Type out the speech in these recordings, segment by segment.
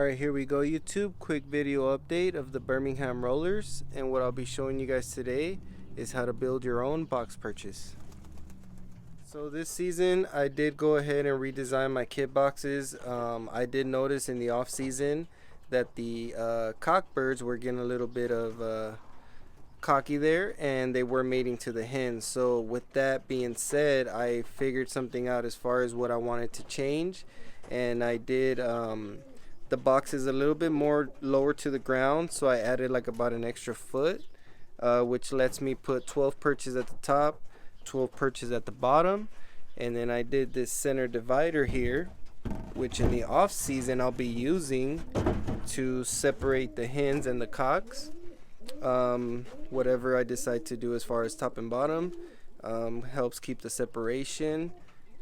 Alright, here we go YouTube. Quick video update of the Birmingham rollers, and what I'll be showing you guys today is how to build your own box perches. So this season I did go ahead and redesign my kit boxes. I did notice in the off season that the cockbirds were getting a little bit of cocky there, and they were mating to the hens. So with that being said, I figured something out as far as what I wanted to change, and I did the box is a little bit more lower to the ground, so I added like about an extra foot, which lets me put 12 perches at the top, 12 perches at the bottom. And then I did this center divider here, which in the off season I'll be using to separate the hens and the cocks. Whatever I decide to do as far as top and bottom helps keep the separation.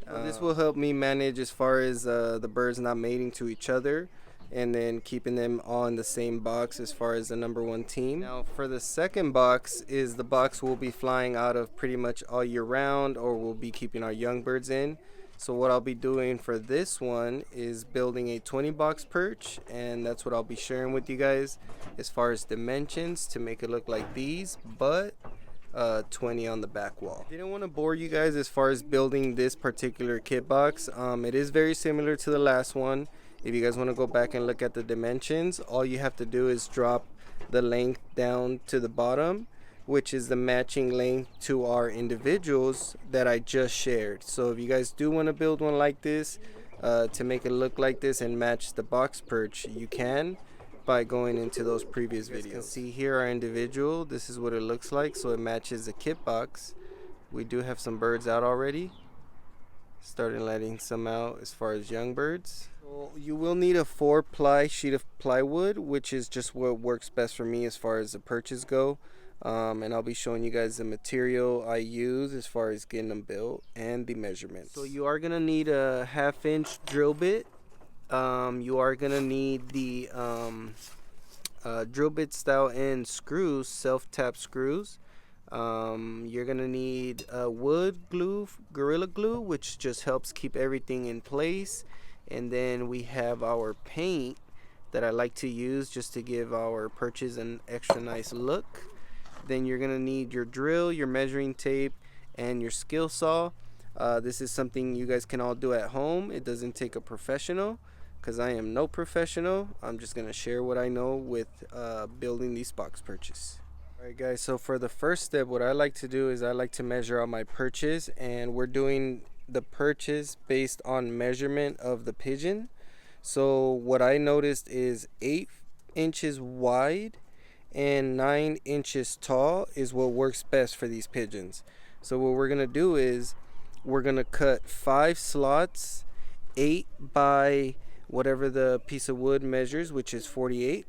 This will help me manage as far as the birds not mating to each other, and then keeping them all in the same box as far as the number one team. Now for the second box is the box we'll be flying out of pretty much all year round, or we'll be keeping our young birds in. So what I'll be doing for this one is building a 20 box perch, and that's what I'll be sharing with you guys as far as dimensions to make it look like these, but 20 on the back wall. I didn't want to bore you guys as far as building this particular kit box. It is very similar to the last one. If you guys want to go back and look at the dimensions, all you have to do is drop the length down to the bottom, which is the matching length to our individuals that I just shared. So if you guys do want to build one like this to make it look like this and match the box perch, you can by going into those previous videos. You can see here our individual. This is what it looks like, so it matches the kit box. We do have some birds out already. Started letting some out as far as young birds. So you will need a 4-ply sheet of plywood, which is just what works best for me as far as the perches go. And I'll be showing you guys the material I use as far as getting them built and the measurements. So you are gonna need a 1/2-inch drill bit. You are gonna need the drill bit style end screws, self-tap screws. You're gonna need wood glue, Gorilla Glue, which just helps keep everything in place. And then we have our paint that I like to use just to give our perches an extra nice look. Then you're gonna need your drill, your measuring tape, and your skill saw. This is something you guys can all do at home. It doesn't take a professional, because I am no professional. I'm just gonna share what I know with building these box perches. Alright guys, so for the first step, what I like to do is I like to measure out my perches, and we're doing the perches based on measurement of the pigeon. So what I noticed is 8 inches wide and 9 inches tall is what works best for these pigeons. So what we're gonna do is we're gonna cut 5 slots, 8 by whatever the piece of wood measures, which is 48,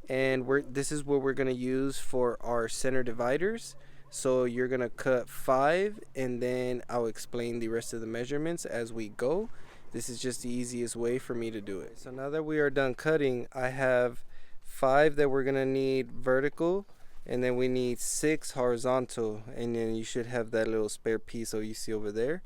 and this is what we're gonna use for our center dividers. So you're gonna cut 5, and then I'll explain the rest of the measurements as we go. This is just the easiest way for me to do it. So now that we are done cutting, I have 5 that we're gonna need vertical, and then we need 6 horizontal, and then you should have that little spare piece so you see over there.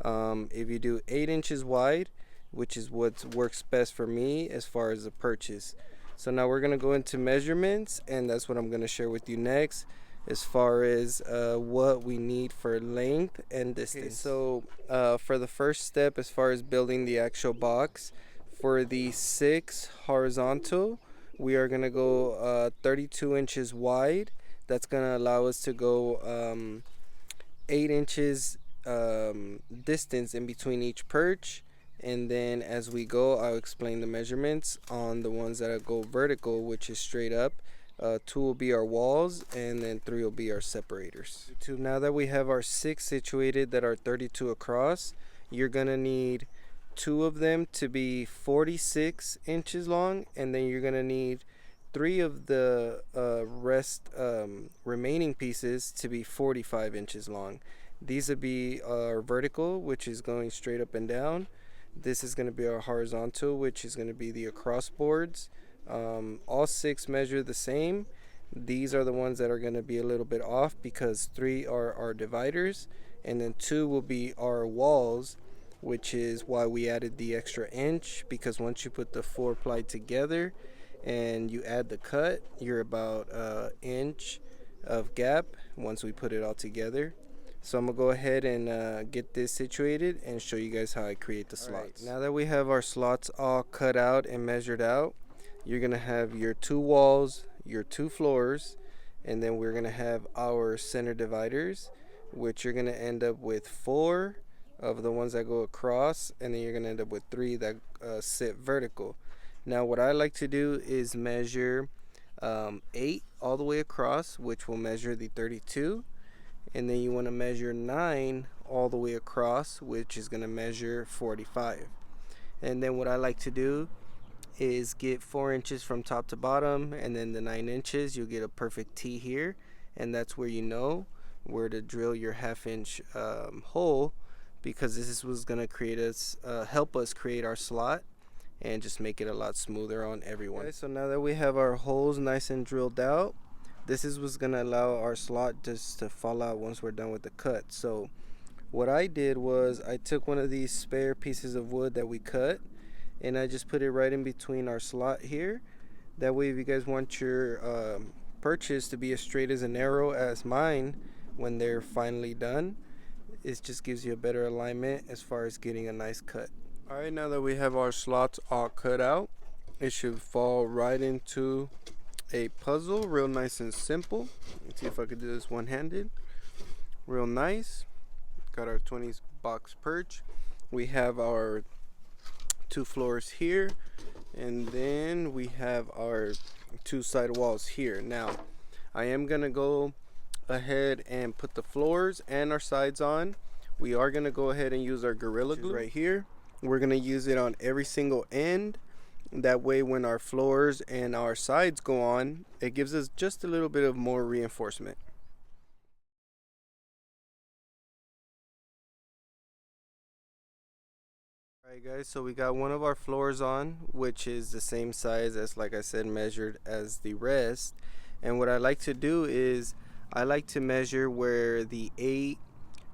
If you do 8 inches wide, which is what works best for me as far as the perches. So now we're gonna go into measurements, and that's what I'm gonna share with you next as far as what we need for length and distance. Okay, so for the first step, as far as building the actual box, for the 6 horizontal, we are gonna go 32 inches wide. That's gonna allow us to go 8 inches distance in between each perch. And then as we go, I'll explain the measurements on the ones that go vertical, which is straight up. 2 will be our walls, and then 3 will be our separators. Now that we have our 6 situated that are 32 across, you're gonna need 2 of them to be 46 inches long, and then you're gonna need 3 of the remaining pieces to be 45 inches long. These would be our vertical, which is going straight up and down. This is going to be our horizontal, which is going to be the across boards. All 6 measure the same. These are the ones that are going to be a little bit off because 3 are our dividers, and then 2 will be our walls, which is why we added the extra inch, because once you put the 4-ply together and you add the cut, you're about an inch of gap once we put it all together. So I'm gonna go ahead and get this situated and show you guys how I create the slots. Now that we have our slots all cut out and measured out, you're gonna have your 2 walls, your 2 floors, and then we're gonna have our center dividers, which you're gonna end up with 4 of the ones that go across, and then you're gonna end up with 3 that sit vertical. Now what I like to do is measure 8 all the way across, which will measure the 32, and then you want to measure 9 all the way across, which is going to measure 45. And then what I like to do is get 4 inches from top to bottom, and then the 9 inches, you'll get a perfect T here, and that's where you know where to drill your 1/2 inch hole, because this was going to create us help us create our slot and just make it a lot smoother on everyone. Okay, so now that we have our holes nice and drilled out, this is what's going to allow our slot just to fall out once we're done with the cut. So what I did was I took one of these spare pieces of wood that we cut, and I just put it right in between our slot here. That way, if you guys want your perches to be as straight as an arrow as mine when they're finally done, it just gives you a better alignment as far as getting a nice cut. Alright, now that we have our slots all cut out, it should fall right into a puzzle, real nice and simple. Let's see if I could do this one-handed. Real nice. Got our 20 box perch. We have our 2 floors here, and then we have our 2 side walls here. Now I am gonna go ahead and put the floors and our sides on. We are gonna go ahead and use our Gorilla Glue right here. We're gonna use it on every single end. That way when our floors and our sides go on, it gives us just a little bit of more reinforcement. Alright guys, so we got one of our floors on, which is the same size as, like I said, measured as the rest. And what I like to do is I like to measure where the 8,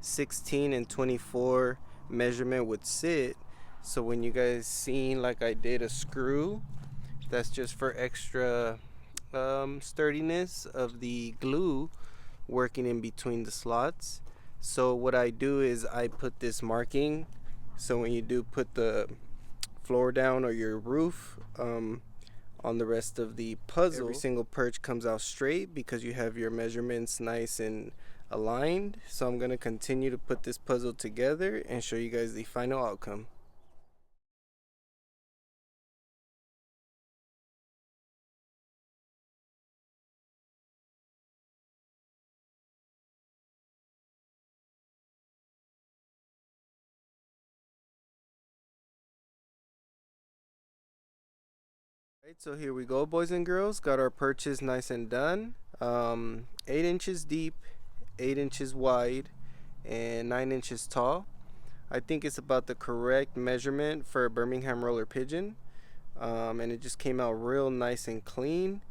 16, and 24 measurement would sit. So when you guys seen like I did a screw, that's just for extra sturdiness of the glue working in between the slots. So what I do is I put this marking, so when you do put the floor down or your roof on the rest of the puzzle, every single perch comes out straight because you have your measurements nice and aligned. So I'm going to continue to put this puzzle together and show you guys the final outcome. Right, so here we go, boys and girls. Got our perches nice and done. 8 inches deep, 8 inches wide, and 9 inches tall. I think it's about the correct measurement for a Birmingham roller pigeon. And it just came out real nice and clean.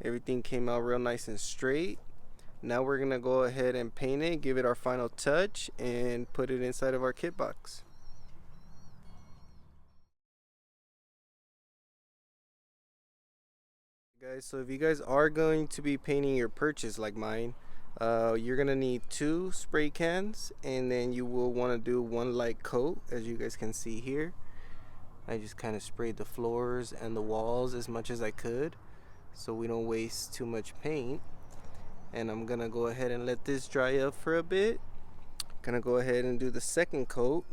Everything came out real nice and straight. Now we're gonna go ahead and paint it, give it our final touch, and put it inside of our kit box. Guys, so if you guys are going to be painting your perches like mine, you're gonna need 2 spray cans, and then you will want to do 1 light coat. As you guys can see here, I just kind of sprayed the floors and the walls as much as I could so we don't waste too much paint. And I'm gonna go ahead and let this dry up for a bit. Gonna go ahead and do the second coat,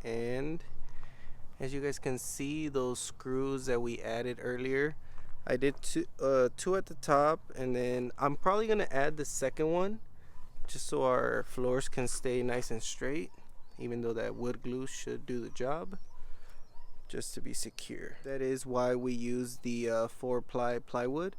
and as you guys can see, those screws that we added earlier, I did 2 at the top, and then I'm probably gonna add the second one just so our floors can stay nice and straight, even though that wood glue should do the job, just to be secure. That is why we use the 4-ply plywood.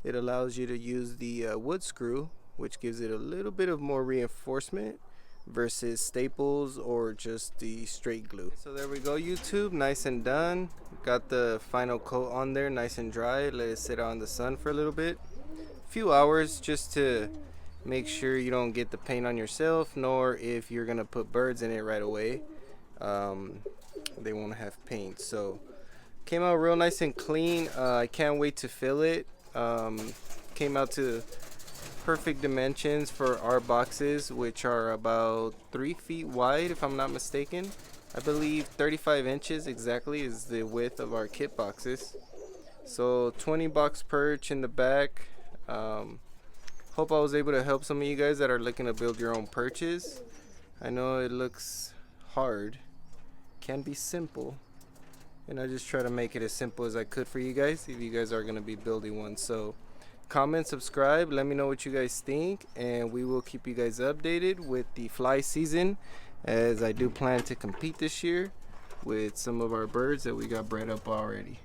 It allows you to use the wood screw, which gives it a little bit of more reinforcement versus staples or just the straight glue. So there we go, YouTube, nice and done. Got the final coat on there, nice and dry. Let it sit out in the sun for a little bit, a few hours, just to make sure you don't get the paint on yourself, nor if you're gonna put birds in it right away. they won't have paint. So came out real nice and clean. I can't wait to fill it. Came out to perfect dimensions for our boxes, which are about 3 feet wide if I'm not mistaken. I believe 35 inches exactly is the width of our kit boxes. So 20 box perch in the back. Hope I was able to help some of you guys that are looking to build your own perches. I know it looks hard, can be simple, and I just try to make it as simple as I could for you guys if you guys are going to be building one. So comment, subscribe, let me know what you guys think, and we will keep you guys updated with the fly season, as I do plan to compete this year with some of our birds that we got bred up already.